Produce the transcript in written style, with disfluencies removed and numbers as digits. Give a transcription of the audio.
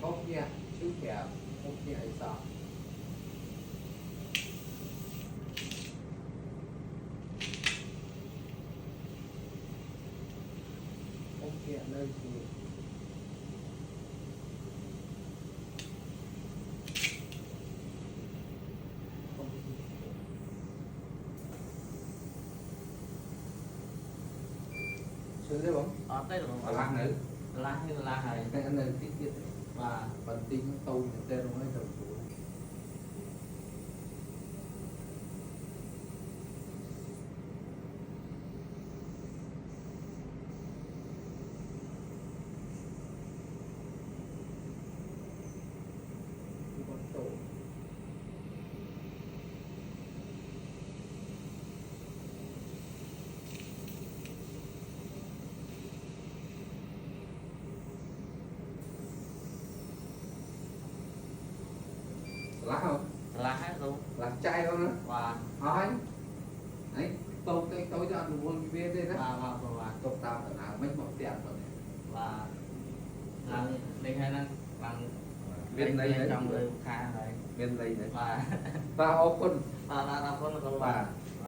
cốc nhẹ chút kẹp cốc nhẹ sao cốc nhẹ nơi thì xuống đây bóng ở đây là ở làng nữa lá hay là lá này cái anh này tiết kiệm và phần tinh tâu thì tên nó mới được con tổ lá không lá hết luôn lá chay không đó và hỏi đấy tôi cho ăn một viên đây đó và tục tao phải làm mấy món tiền rồi và làm đi hay năng bằng viên đây trong người khai rồi viên đây đấy và và ô quân là con và